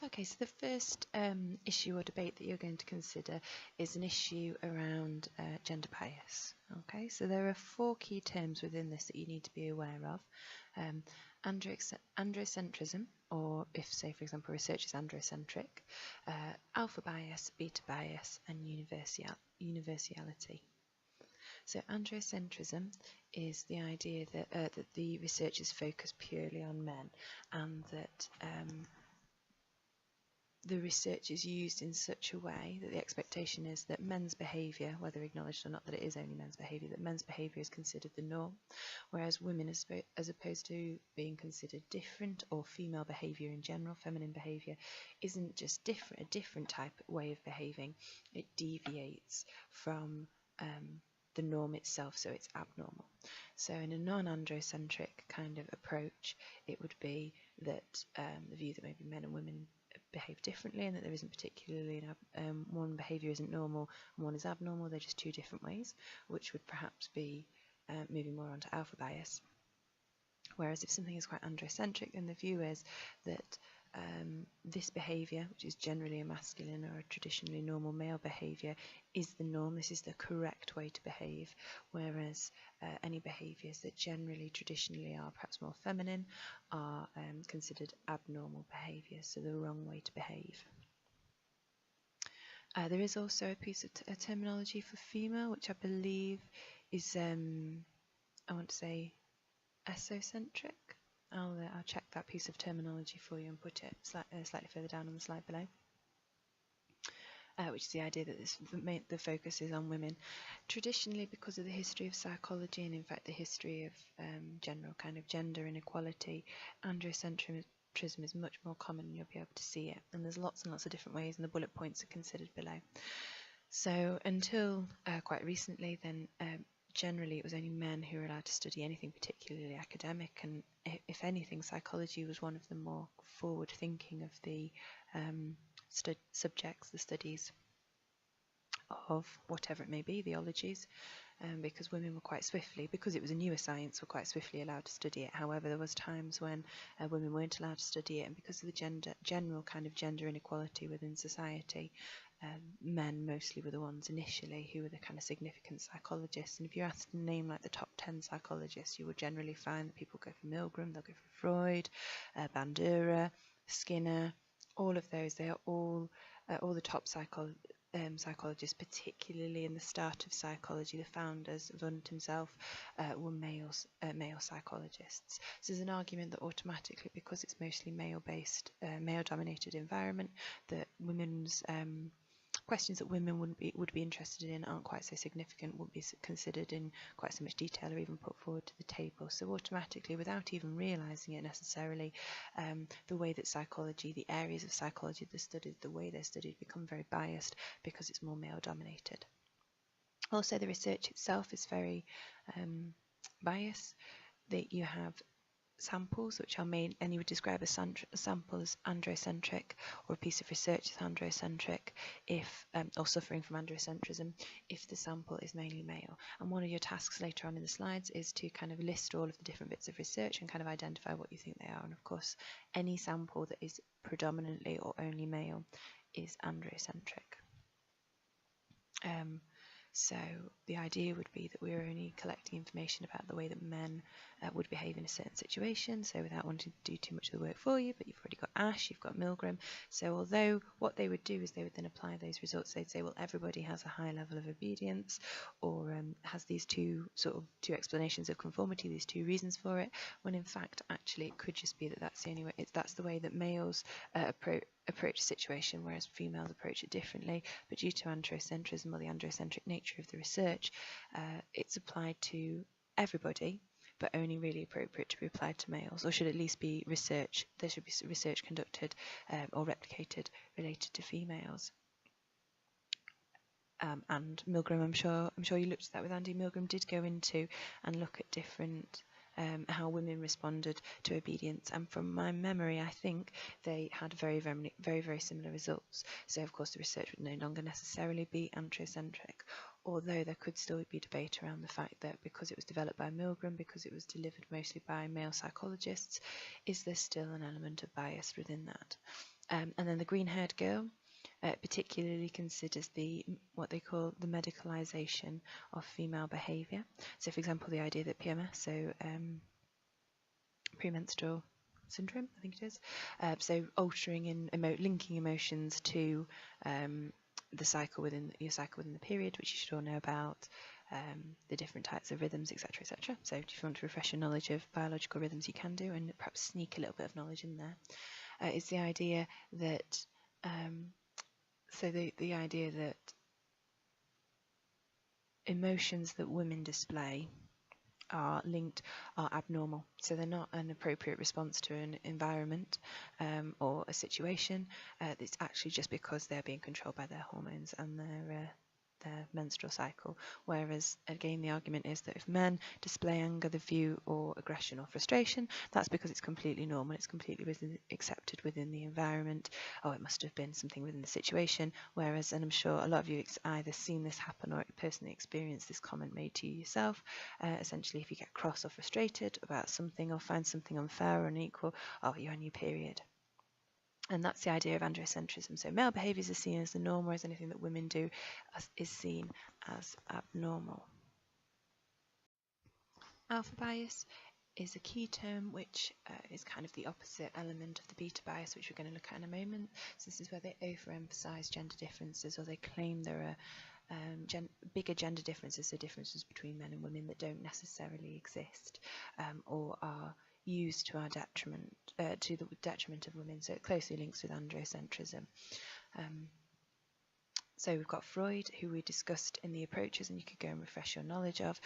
Okay, so the first issue or debate that you're going to consider is an issue around gender bias. Okay, so there are 4 key terms within this that you need to be aware of. Androcentrism, or if, say, for example, research is androcentric, alpha bias, beta bias, and universality. So androcentrism is the idea that the researchers focus purely on men, and that the research is used in such a way that the expectation is that men's behaviour, whether acknowledged or not that it is only men's behaviour, that men's behaviour is considered the norm, whereas women, as opposed to being considered different, or female behaviour in general, feminine behaviour, isn't just different, a different type of way of behaving, it deviates from the norm itself, so it's abnormal. So in a non-androcentric kind of approach, it would be that the view that maybe men and women behave differently, and that there isn't particularly one behaviour isn't normal and one is abnormal, they're just 2 different ways, which would perhaps be moving more onto alpha bias. Whereas if something is quite androcentric, then the view is that this behaviour, which is generally a masculine or a traditionally normal male behaviour, is the norm, this is the correct way to behave, whereas any behaviours that generally traditionally are perhaps more feminine are considered abnormal behaviours, so the wrong way to behave. There is also a piece of terminology for female, which I believe is, I want to say, esocentric. I'll check that piece of terminology for you and put it slightly further down on the slide below. Which is the idea that the focus is on women. Traditionally, because of the history of psychology and in fact the history of general kind of gender inequality, androcentrism is much more common, and you'll be able to see it. And there's lots and lots of different ways, and the bullet points are considered below. So until quite recently, then generally it was only men who were allowed to study anything particularly academic, and if anything, psychology was one of the more forward-thinking of the subjects, the studies of whatever it may be, the ologies, because women were quite swiftly, because it was a newer science, were quite swiftly allowed to study it. However, there was times when women weren't allowed to study it, and because of the general kind of gender inequality within society, men mostly were the ones initially who were the kind of significant psychologists. And if you're asked to name like the top 10 psychologists, you would generally find that people go for Milgram, they'll go for Freud, Bandura, Skinner, all of those. They are all the top psychologists, particularly in the start of psychology. The founders, Wundt himself, were male psychologists. So there's an argument that automatically, because it's mostly male-based, male-dominated environment, that women's questions that women would be interested in aren't quite so significant, wouldn't be considered in quite so much detail or even put forward to the table. So automatically, without even realising it necessarily, the way that psychology, the areas of psychology that are studied, the way they're studied, become very biased because it's more male dominated. Also, the research itself is very biased. That you have samples which are made, and you would describe a sample as androcentric, or a piece of research as androcentric if or suffering from androcentrism if the sample is mainly male. And one of your tasks later on in the slides is to kind of list all of the different bits of research and kind of identify what you think they are. And of course, any sample that is predominantly or only male is androcentric. So the idea would be that we're only collecting information about the way that men would behave in a certain situation, so without wanting to do too much of the work for you, but you've already got Ash, you've got Milgram. So although what they would do is they would then apply those results, they'd say, well, everybody has a high level of obedience, or has these two explanations of conformity, these 2 reasons for it, when in fact actually it could just be that that's the only way, that's the way that males approach a situation, whereas females approach it differently. But due to androcentrism, or the androcentric nature of the research, it's applied to everybody, but only really appropriate to be applied to males, or should at least be research. There should be research conducted or replicated related to females. And Milgram, I'm sure you looked at that with Andy. Milgram did go into and look at different how women responded to obedience, and from my memory I think they had very similar results. So of course the research would no longer necessarily be androcentric, although there could still be debate around the fact that because it was developed by Milgram, because it was delivered mostly by male psychologists, is there still an element of bias within that? And then the green-haired girl particularly considers what they call the medicalization of female behaviour. So, for example, the idea that PMS, so premenstrual syndrome, I think it is, so altering and linking emotions to the cycle within your cycle within the period, which you should all know about. The different types of rhythms, etc., etc. So if you want to refresh your knowledge of biological rhythms, you can do, and perhaps sneak a little bit of knowledge in there. Is the idea that the idea that emotions that women display are abnormal, so they're not an appropriate response to an environment or a situation. It's actually just because they're being controlled by their hormones and their menstrual cycle. Whereas again, the argument is that if men display anger, the view, or aggression or frustration, that's because it's completely normal, it's completely accepted within the environment. Oh, it must have been something within the situation. Whereas, and I'm sure a lot of you either seen this happen or personally experienced this comment made to you yourself, essentially if you get cross or frustrated about something or find something unfair or unequal, oh, you're on your period. And that's the idea of androcentrism. So male behaviours are seen as the norm, whereas anything that women do is seen as abnormal. Alpha bias is a key term which is kind of the opposite element of the beta bias, which we're going to look at in a moment. So this is where they overemphasise gender differences, or they claim there are bigger gender differences, so differences between men and women that don't necessarily exist or are used to our detriment, to the detriment of women. So it closely links with androcentrism. So we've got Freud, who we discussed in the approaches, and you could go and refresh your knowledge of,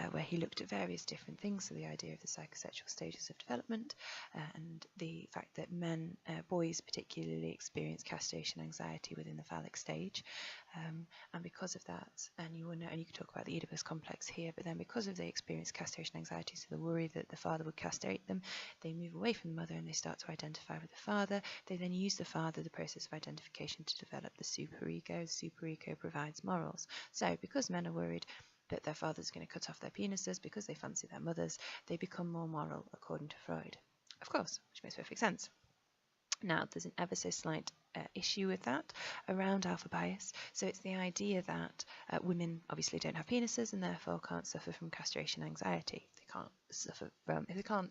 where he looked at various different things. So the idea of the psychosexual stages of development, and the fact that boys particularly experience castration anxiety within the phallic stage. And because of that, and you could talk about the Oedipus complex here, but then because of they experience castration anxiety, so the worry that the father would castrate them, they move away from the mother and they start to identify with the father. They then use the father, the process of identification, to develop the superego. Superego provides morals. So because men are worried that their father's going to cut off their penises because they fancy their mothers, they become more moral, according to Freud. Of course, which makes perfect sense. Now, there's an ever so slight issue with that around alpha bias. So it's the idea that women obviously don't have penises and therefore can't suffer from castration anxiety. They can't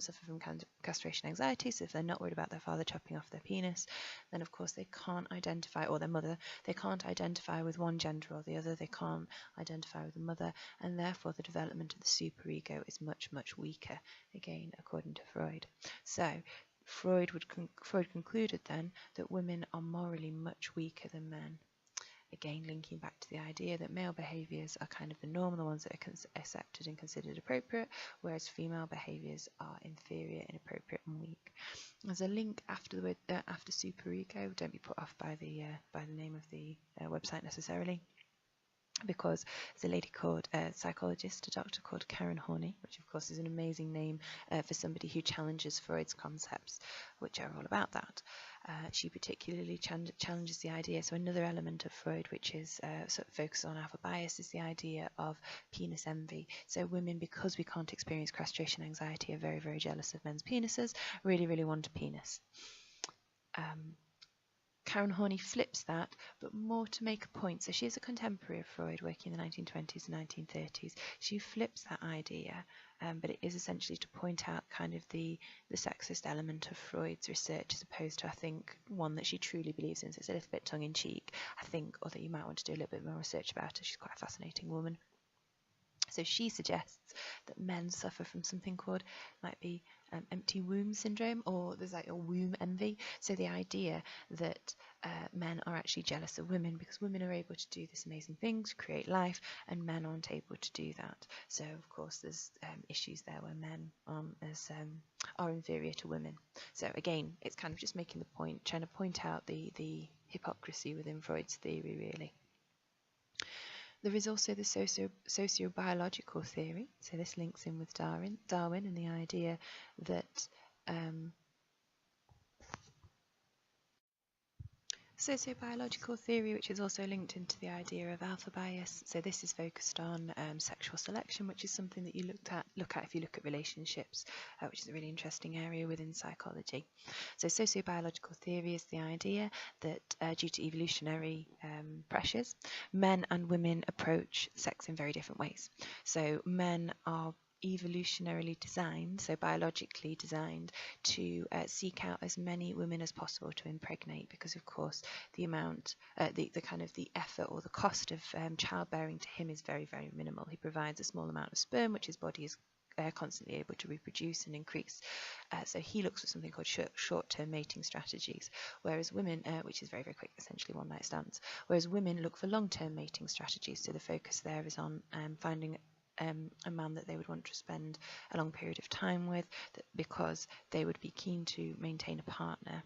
suffer from castration anxiety, so if they're not worried about their father chopping off their penis, then of course they can't identify, or their mother, they can't identify with one gender or the other, they can't identify with the mother, and therefore the development of the superego is much, much weaker, again, according to Freud. So Freud concluded then that women are morally much weaker than men. Again, linking back to the idea that male behaviours are kind of the norm, the ones that are accepted and considered appropriate, whereas female behaviours are inferior, inappropriate, and weak. There's a link after the word after superego. Don't be put off by the name of the website necessarily, because there's a lady called psychologist, a doctor called Karen Horney, which of course is an amazing name for somebody who challenges Freud's concepts, which are all about that. She particularly challenges the idea. So another element of Freud, which is sort of focused on alpha bias, is the idea of penis envy. So women, because we can't experience castration anxiety, are very, very jealous of men's penises, really, really want a penis. Karen Horney flips that, but more to make a point. So she is a contemporary of Freud, working in the 1920s and 1930s. She flips that idea, but it is essentially to point out kind of the sexist element of Freud's research, as opposed to, I think, one that she truly believes in. So it's a little bit tongue-in-cheek, I think, or that you might want to do a little bit more research about her. She's quite a fascinating woman. So she suggests that men suffer from something called, might be empty womb syndrome, or there's like a womb envy. So the idea that men are actually jealous of women because women are able to do this amazing thing to create life, and men aren't able to do that. So of course there's issues there where men are inferior to women. So again, it's kind of just making the point, trying to point out the hypocrisy within Freud's theory, really. There is also the sociobiological theory, so this links in with Darwin and the idea that Sociobiological theory, which is also linked into the idea of alpha bias. So this is focused on sexual selection, which is something that you look at if you look at relationships, which is a really interesting area within psychology. So sociobiological theory is the idea that due to evolutionary pressures, men and women approach sex in very different ways. So men are evolutionarily designed, so biologically designed, to seek out as many women as possible to impregnate, because of course the amount, the kind of the effort or the cost of childbearing to him is very, very minimal. He provides a small amount of sperm, which his body is constantly able to reproduce and increase. So he looks at something called short-term mating strategies, whereas women, which is very, very quick, essentially one-night stands, whereas women look for long-term mating strategies. So the focus there is on finding a man that they would want to spend a long period of time with, because they would be keen to maintain a partner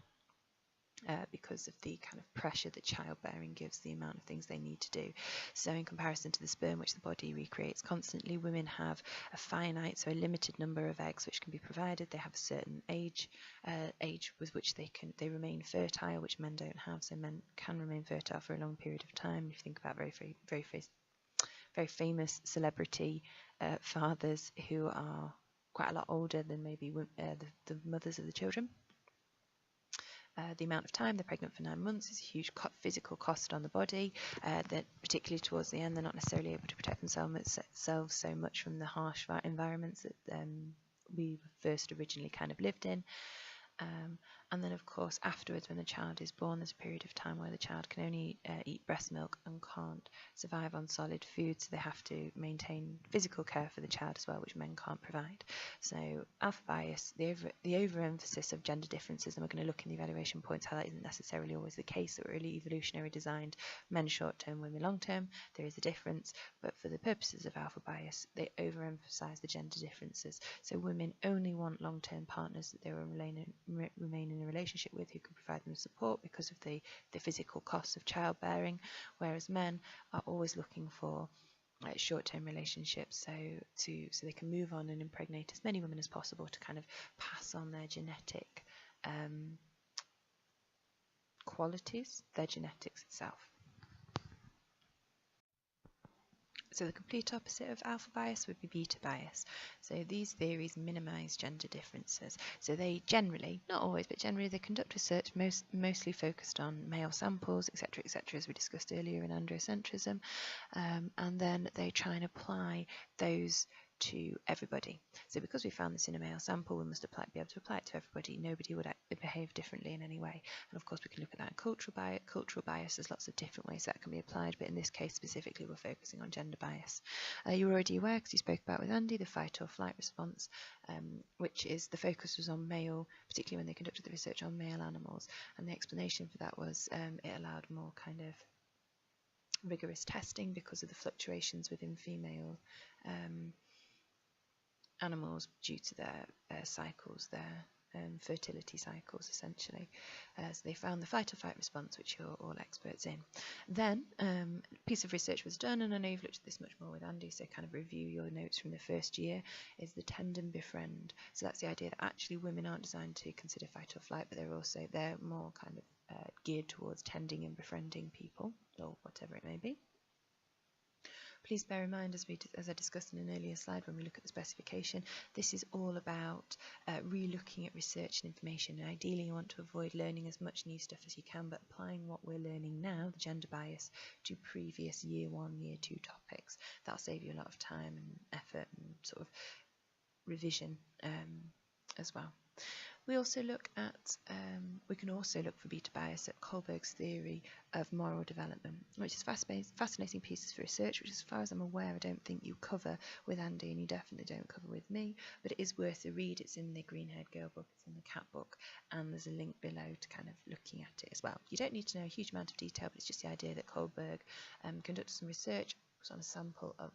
because of the kind of pressure that childbearing gives, the amount of things they need to do. So in comparison to the sperm, which the body recreates constantly, women have a finite, so a limited number of eggs which can be provided. They have a certain age with which they remain fertile, which men don't have. So men can remain fertile for a long period of time. If you think about very famous celebrity fathers who are quite a lot older than maybe the mothers of the children. The amount of time they're pregnant for 9 months is a huge physical cost on the body, that particularly towards the end they're not necessarily able to protect themselves so much from the harsh environments that we first originally kind of lived in. And then of course afterwards, when the child is born, there's a period of time where the child can only eat breast milk and can't survive on solid food, so they have to maintain physical care for the child as well, which men can't provide. So alpha bias, the overemphasis of gender differences, and we're going to look in the evaluation points how that isn't necessarily always the case, that we're really evolutionary designed, men short term, women long term. There is a difference, but for the purposes of alpha bias, they overemphasize the gender differences. So women only want long term partners that they will remain in a relationship with, who can provide them support because of the physical costs of childbearing, whereas men are always looking for short-term relationships, so they can move on and impregnate as many women as possible to kind of pass on their genetic qualities, their genetics itself. So the complete opposite of alpha bias would be beta bias. So these theories minimize gender differences. So they generally, not always, but generally they conduct research mostly focused on male samples, etc., etc., as we discussed earlier in androcentrism, and then they try and apply those to everybody. So because we found this in a male sample, we must be able to apply it to everybody. Nobody would behave differently in any way. And of course we can look at that cultural bias. Cultural bias, there's lots of different ways that can be applied, but in this case specifically we're focusing on gender bias. You're already aware, because you spoke about with Andy, the fight or flight response, which is the focus was on male, particularly when they conducted the research on male animals, and the explanation for that was it allowed more kind of rigorous testing because of the fluctuations within female animals due to their cycles, their fertility cycles essentially. So they found the fight or flight response, which you're all experts in. Then a piece of research was done, and I know you've looked at this much more with Andy, so kind of review your notes from the first year, is the tend and befriend. So that's the idea that actually women aren't designed to consider fight or flight, but they're more kind of geared towards tending and befriending people, or whatever it may be. Please bear in mind, as I discussed in an earlier slide when we look at the specification, this is all about re-looking at research and information. And ideally you want to avoid learning as much new stuff as you can, but applying what we're learning now, the gender bias, to previous year 1, year 2 topics. That'll save you a lot of time and effort and sort of revision as well. We also look at, we can also look for beta bias at Kohlberg's theory of moral development, which is fascinating pieces for research, which as far as I'm aware I don't think you cover with Andy, and you definitely don't cover with me, but it is worth a read. It's in the Green-Haired Girl book, it's in the Cat book, and there's a link below to kind of looking at it as well. You don't need to know a huge amount of detail, but it's just the idea that Kohlberg conducted some research. It was on a sample of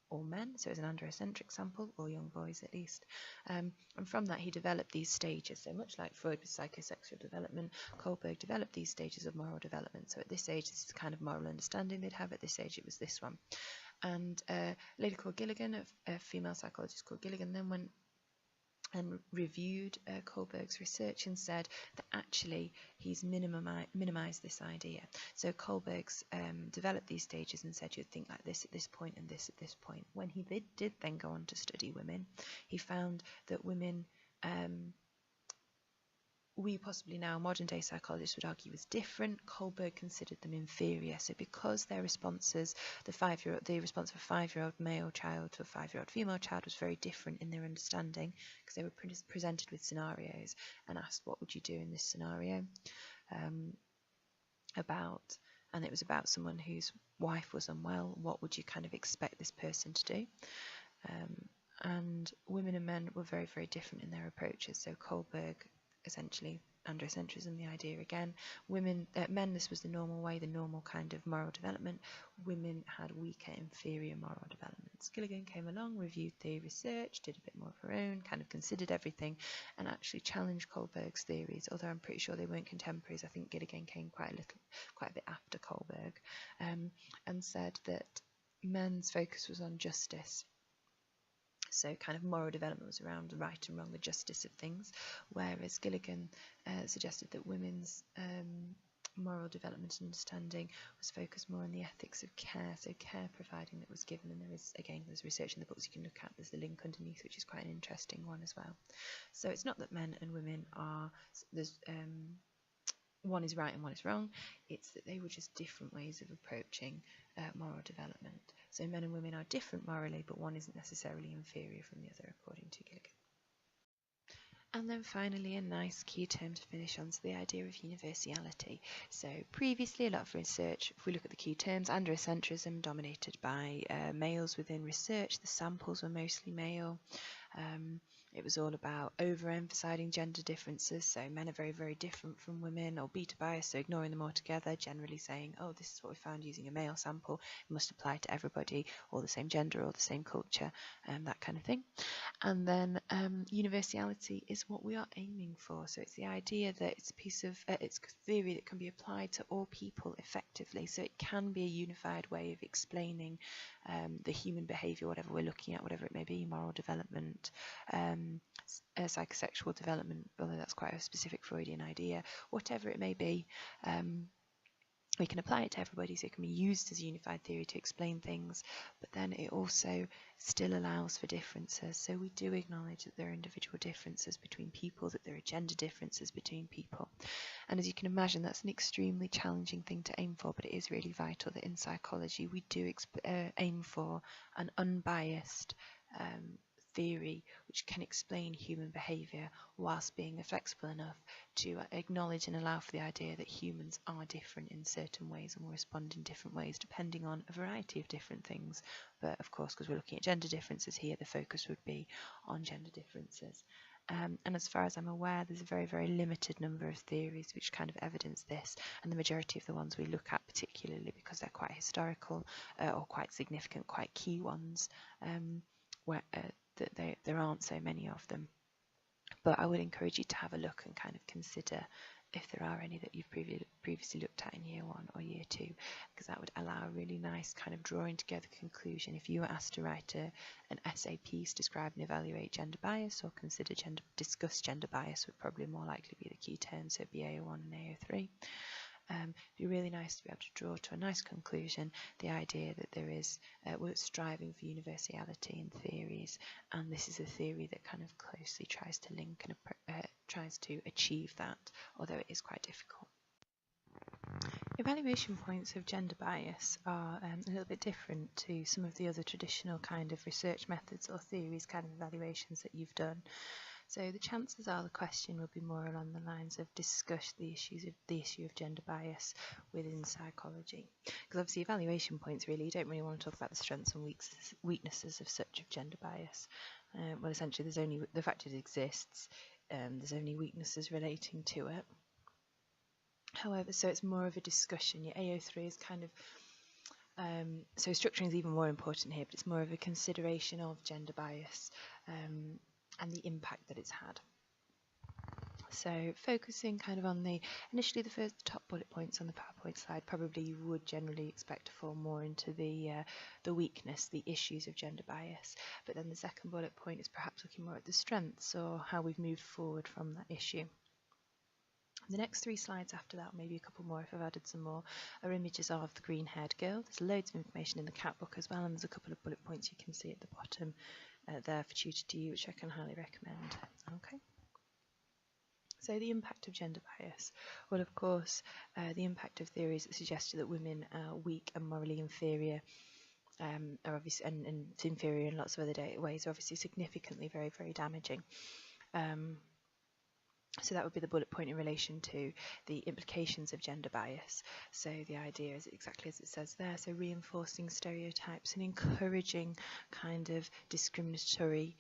all men, so it was an androcentric sample, or young boys at least, and from that he developed these stages. So much like Freud with psychosexual development, Kohlberg developed these stages of moral development. So at this age this is the kind of moral understanding they'd have, at this age it was this one. And a lady called Gilligan, a female psychologist called Gilligan, then went and reviewed Kohlberg's research and said that actually he's minimized this idea. So Kohlberg's developed these stages and said you'd think like this at this point and this at this point. When he did then go on to study women, he found that women, we possibly now, modern day psychologists would argue, was different. Kohlberg considered them inferior. So because their responses, the response of a 5-year-old male child to a 5-year-old female child was very different in their understanding, because they were presented with scenarios and asked, what would you do in this scenario? And it was about someone whose wife was unwell. What would you kind of expect this person to do? And women and men were very, very different in their approaches. So Kohlberg, essentially androcentrism, the idea again, men, this was the normal way, the normal kind of moral development. Women had weaker, inferior moral development. Gilligan came along, reviewed the research, did a bit more of her own, kind of considered everything, and actually challenged Kohlberg's theories, although I'm pretty sure they weren't contemporaries. I think Gilligan came quite a bit after Kohlberg, and said that men's focus was on justice. So kind of moral development was around the right and wrong, the justice of things, whereas Gilligan suggested that women's moral development and understanding was focused more on the ethics of care, so care providing that was given. And there's research in the books you can look at, there's the link underneath, which is quite an interesting one as well. So it's not that men and women are, one is right and one is wrong, it's that they were just different ways of approaching moral development. So men and women are different morally, but one isn't necessarily inferior from the other, according to Gilligan. And then finally, a nice key term to finish on, so the idea of universality. So previously, a lot of research, if we look at the key terms, androcentrism dominated by males within research. The samples were mostly male. It was all about overemphasizing gender differences, so men are very, very different from women, or beta bias, so ignoring them altogether, generally saying, oh, this is what we found using a male sample, it must apply to everybody, or the same gender, or the same culture, that kind of thing. And then universality is what we are aiming for, so it's the idea that it's a piece of, it's theory that can be applied to all people effectively, so it can be a unified way of explaining the human behaviour, whatever we're looking at, whatever it may be, moral development, psychosexual development, although that's quite a specific Freudian idea, whatever it may be, we can apply it to everybody, so it can be used as a unified theory to explain things, but then it also still allows for differences. So we do acknowledge that there are individual differences between people, that there are gender differences between people. And as you can imagine, that's an extremely challenging thing to aim for, but it is really vital that in psychology we do aim for an unbiased theory which can explain human behaviour whilst being flexible enough to acknowledge and allow for the idea that humans are different in certain ways and will respond in different ways depending on a variety of different things. But of course, because we're looking at gender differences here, the focus would be on gender differences. And as far as I'm aware, there's a very, very limited number of theories which kind of evidence this, and the majority of the ones we look at, particularly because they're quite historical or quite significant, quite key ones, that there aren't so many of them. But I would encourage you to have a look and kind of consider if there are any that you've previously looked at in year 1 or year 2, because that would allow a really nice kind of drawing together conclusion. If you were asked to write an essay piece, describe and evaluate gender bias, or discuss gender bias, would probably more likely be the key terms, so it'd be AO1 and AO3. It'd be really nice to be able to draw to a nice conclusion the idea that there is, we're striving for universality in theories, and this is a theory that kind of closely tries to link and tries to achieve that, although it is quite difficult. Evaluation points of gender bias are a little bit different to some of the other traditional kind of research methods or theories kind of evaluations that you've done. So the chances are the question will be more along the lines of discuss the issue of gender bias within psychology. Because obviously evaluation points, really, you don't really want to talk about the strengths and weaknesses of such of gender bias. Well, essentially there's only, the fact it exists, there's only weaknesses relating to it. However, so it's more of a discussion. Your AO3 is kind of, so structuring is even more important here, but it's more of a consideration of gender bias and the impact that it's had. So focusing kind of on initially the first top bullet points on the PowerPoint slide, probably you would generally expect to fall more into the weakness, the issues of gender bias. But then the second bullet point is perhaps looking more at the strengths or how we've moved forward from that issue. The next 3 slides after that, maybe a couple more if I've added some more, are images of the green-haired girl. There's loads of information in the cat book as well, and there's a couple of bullet points you can see at the bottom there for tutor to you, which I can highly recommend. Okay. So the impact of gender bias. Well, of course, the impact of theories that suggested that women are weak and morally inferior are obviously, and inferior in lots of other ways, are obviously significantly very, very damaging. So that would be the bullet point in relation to the implications of gender bias. So the idea is exactly as it says there, so reinforcing stereotypes and encouraging kind of discriminatory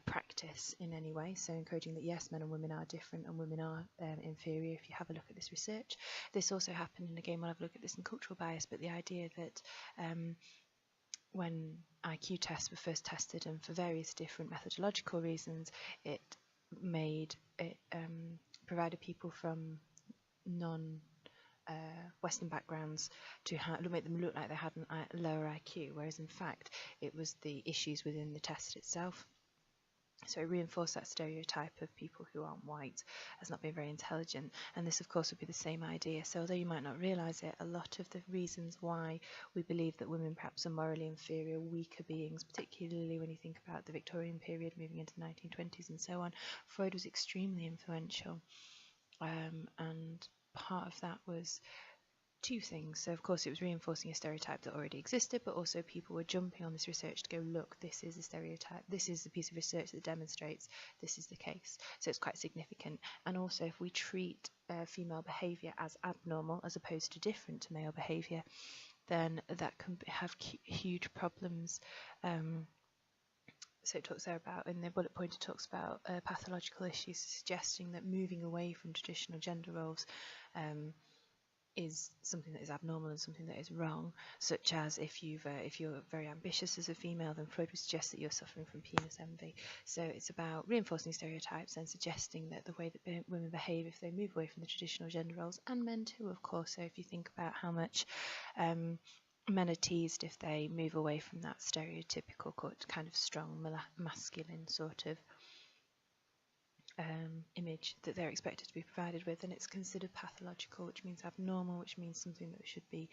practice in any way. So encouraging that yes, men and women are different and women are inferior if you have a look at this research. This also happened, and again we'll have a look at this in cultural bias, but the idea that when IQ tests were first tested and for various different methodological reasons, it provided people from non-Western backgrounds to make them look like they had a lower IQ, whereas in fact it was the issues within the test itself. So it reinforced that stereotype of people who aren't white as not being very intelligent, and this of course would be the same idea. So although you might not realise it, a lot of the reasons why we believe that women perhaps are morally inferior, weaker beings, particularly when you think about the Victorian period moving into the 1920s and so on, Freud was extremely influential, and part of that was 2 things. So of course it was reinforcing a stereotype that already existed, but also people were jumping on this research to go, look, this is a stereotype, this is a piece of research that demonstrates this is the case. So it's quite significant. And also if we treat female behaviour as abnormal as opposed to different to male behaviour, then that can have huge problems. So it talks there about, in the bullet point, it talks about pathological issues, suggesting that moving away from traditional gender roles is something that is abnormal and something that is wrong, such as if you're very ambitious as a female, then Freud would suggest that you're suffering from penis envy. So it's about reinforcing stereotypes and suggesting that the way that women behave if they move away from the traditional gender roles, and men too, of course. So if you think about how much men are teased if they move away from that stereotypical kind of strong masculine sort of image that they're expected to be provided with, and it's considered pathological, which means abnormal, which means something that should be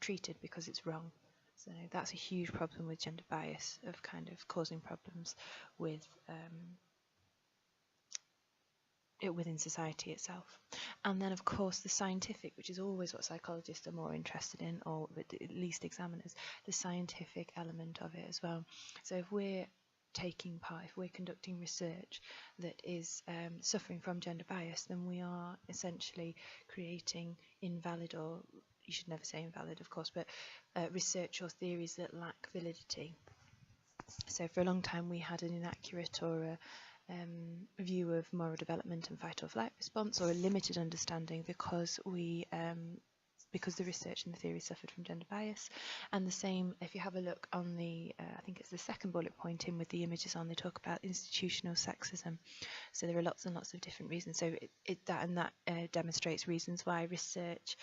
treated because it's wrong. So that's a huge problem with gender bias, of kind of causing problems with within society itself. And then of course the scientific, which is always what psychologists are more interested in, or at least examiners, the scientific element of it as well. So if we're taking part, if we're conducting research that is suffering from gender bias, then we are essentially creating invalid, or you should never say invalid of course, but research or theories that lack validity. So for a long time we had an inaccurate or a view of moral development and fight or flight response, or a limited understanding because the research and the theory suffered from gender bias. And the same, if you have a look on the, I think it's the second bullet point in with the images on, they talk about institutional sexism. So there are lots and lots of different reasons. So that demonstrates reasons why research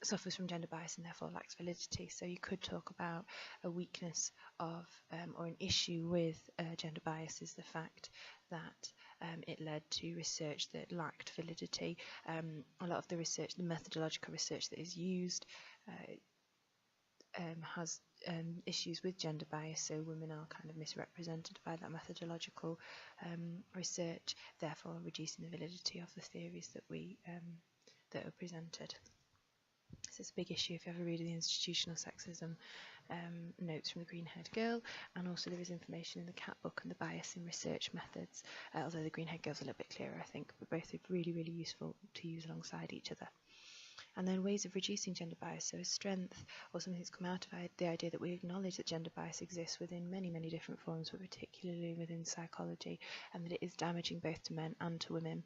suffers from gender bias and therefore lacks validity. So you could talk about a weakness of or an issue with gender bias is the fact that it led to research that lacked validity. A lot of the research, the methodological research that is used has issues with gender bias, so women are kind of misrepresented by that methodological research, therefore reducing the validity of the theories that are presented. So it's a big issue if you ever read the institutional sexism notes from the green-haired girl, and also there is information in the cat book and the bias in research methods, although the green-haired girl's a little bit clearer I think, but both are really, really useful to use alongside each other. And then ways of reducing gender bias, so a strength or something that's come out of the idea that we acknowledge that gender bias exists within many, many different forms, but particularly within psychology, and that it is damaging both to men and to women.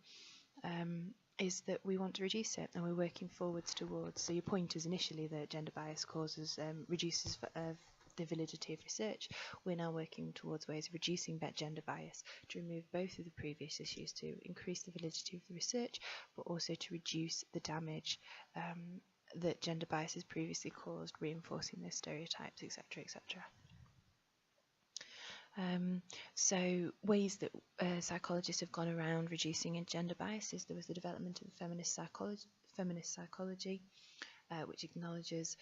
Is that we want to reduce it, and we're working forwards towards. So your point is initially that gender bias reduces the validity of research, we're now working towards ways of reducing gender bias to remove both of the previous issues, to increase the validity of the research, but also to reduce the damage that gender bias has previously caused, reinforcing those stereotypes, etc., etc. So ways that psychologists have gone around reducing gender biases: there was the development of feminist psychology, which acknowledges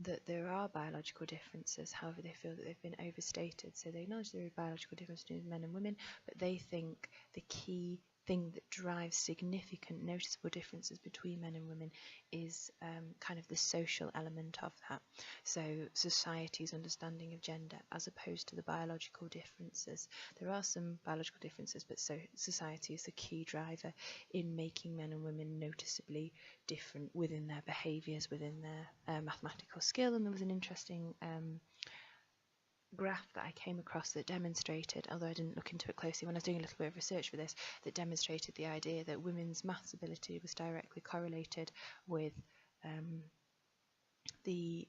that there are biological differences. However, they feel that they've been overstated. So they acknowledge there are biological differences between men and women, but they think the key thing that drives significant noticeable differences between men and women is kind of the social element of that. So society's understanding of gender as opposed to the biological differences. There are some biological differences, but so society is the key driver in making men and women noticeably different within their behaviours, within their mathematical skill. And there was an interesting graph that I came across that demonstrated, although I didn't look into it closely when I was doing a little bit of research for this, that demonstrated the idea that women's maths ability was directly correlated with the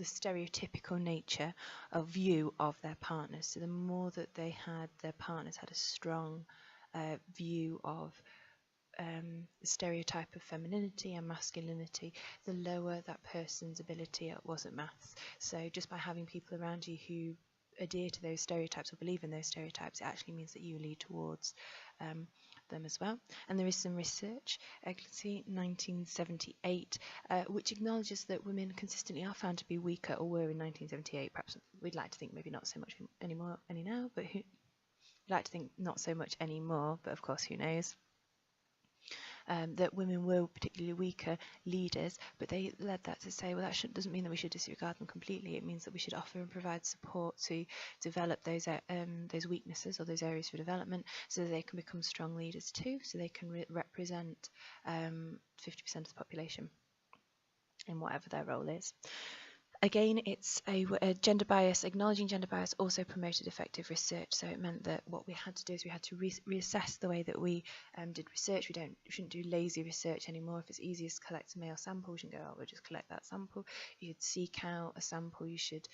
stereotypical nature of view of their partners. So the more that their partners had a strong view of the stereotype of femininity and masculinity, the lower that person's ability was at maths. So just by having people around you who adhere to those stereotypes or believe in those stereotypes, it actually means that you lead towards them as well. And there is some research, Egglesy 1978, which acknowledges that women consistently are found to be weaker, or were in 1978. Perhaps we'd like to think maybe not so much anymore now, but we'd like to think not so much anymore, but of course who knows. That women were particularly weaker leaders, but they led that to say, well, that doesn't mean that we should disregard them completely. It means that we should offer and provide support to develop those weaknesses or those areas for development, so that they can become strong leaders too, so they can represent 50% of the population in whatever their role is. Again, it's a gender bias. Acknowledging gender bias also promoted effective research. So it meant that what we had to do is we had to reassess the way that we did research. We shouldn't do lazy research anymore. If it's easiest to collect a male sample, we shouldn't go, oh, we'll just collect that sample. You should seek out a sample. You should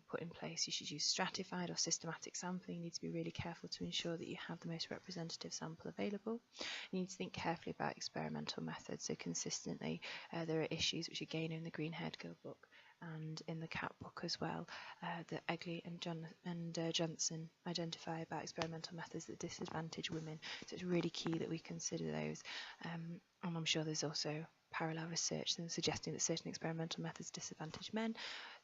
put in place. You should use stratified or systematic sampling. You need to be really careful to ensure that you have the most representative sample available. You need to think carefully about experimental methods. So consistently, there are issues which again in the Green-Haired Girl book and in the CAT book as well, that Egley and Johnson identify about experimental methods that disadvantage women. So it's really key that we consider those. And I'm sure there's also parallel research suggesting that certain experimental methods disadvantage men.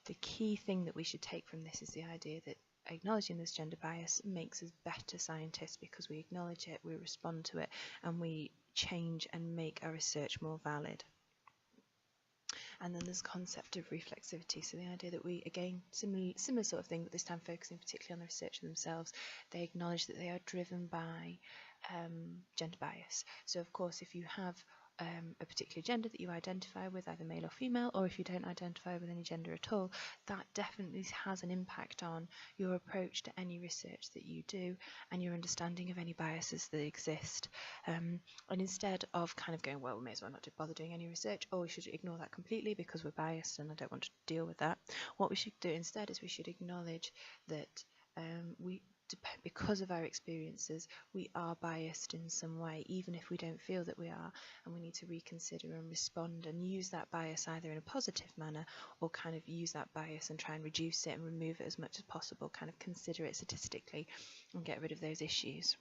The key thing that we should take from this is the idea that acknowledging this gender bias makes us better scientists, because we acknowledge it, we respond to it, and we change and make our research more valid. And then there's the concept of reflexivity, so the idea that we, again, similar sort of thing, but this time focusing particularly on the researcher themselves. They acknowledge that they are driven by gender bias. So of course, if you have a particular gender that you identify with, either male or female, or if you don't identify with any gender at all, that definitely has an impact on your approach to any research that you do and your understanding of any biases that exist. And instead of kind of going, well, we may as well not bother doing any research, or we should ignore that completely because we're biased and I don't want to deal with that, what we should do instead is we should acknowledge that because of our experiences, we are biased in some way, even if we don't feel that we are, and we need to reconsider and respond and use that bias either in a positive manner, or kind of use that bias and try and reduce it and remove it as much as possible, kind of consider it statistically and get rid of those issues.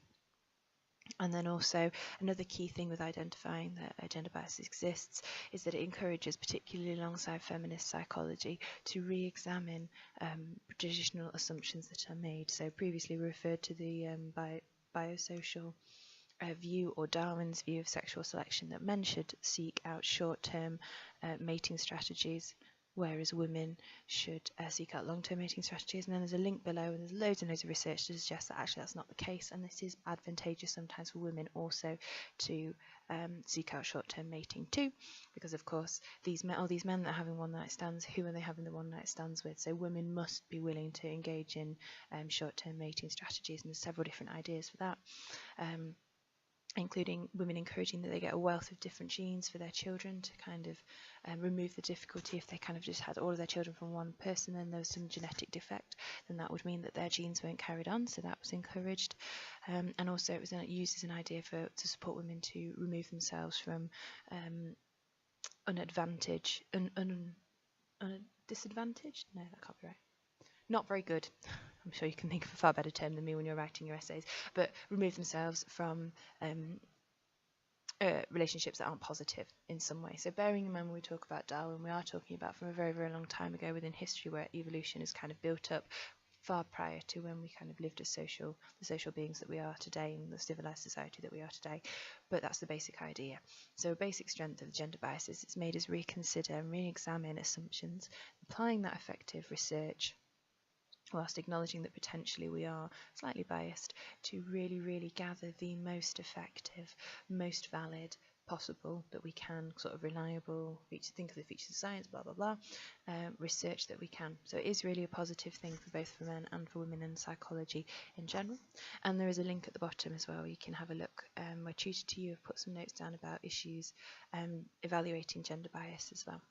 And then also another key thing with identifying that gender bias exists is that it encourages, particularly alongside feminist psychology, to re-examine traditional assumptions that are made. So previously we referred to the biosocial view, or Darwin's view of sexual selection, that men should seek out short-term mating strategies, whereas women should seek out long-term mating strategies. And then there's a link below, and there's loads and loads of research to suggest that actually that's not the case, and this is advantageous sometimes for women also to seek out short-term mating too, because of course these men that are having one-night stands, who are they having the one-night stands with? So women must be willing to engage in short-term mating strategies, and there's several different ideas for that. including women encouraging that they get a wealth of different genes for their children to kind of remove the difficulty. If they kind of just had all of their children from one person and there was some genetic defect, then that would mean that their genes weren't carried on, so that was encouraged. And also it was used as an idea to support women to remove themselves from disadvantage? No, that can't be right. Not very good. I'm sure you can think of a far better term than me when you're writing your essays, but remove themselves from relationships that aren't positive in some way. So bearing in mind when we talk about Darwin, we are talking about from a very, very long time ago within history, where evolution is kind of built up far prior to when we kind of lived as the social beings that we are today and the civilized society that we are today. But that's the basic idea. So a basic strength of the gender biases, it's made us reconsider and re-examine assumptions, applying that effective research whilst acknowledging that potentially we are slightly biased, to really, really gather the most effective, most valid possible that we can, sort of reliable, think of the features of science, blah, blah, blah, research that we can. So it is really a positive thing for both for men and for women in psychology in general. And there is a link at the bottom as well, you can have a look. Where Tutor to You have put some notes down about issues evaluating gender bias as well.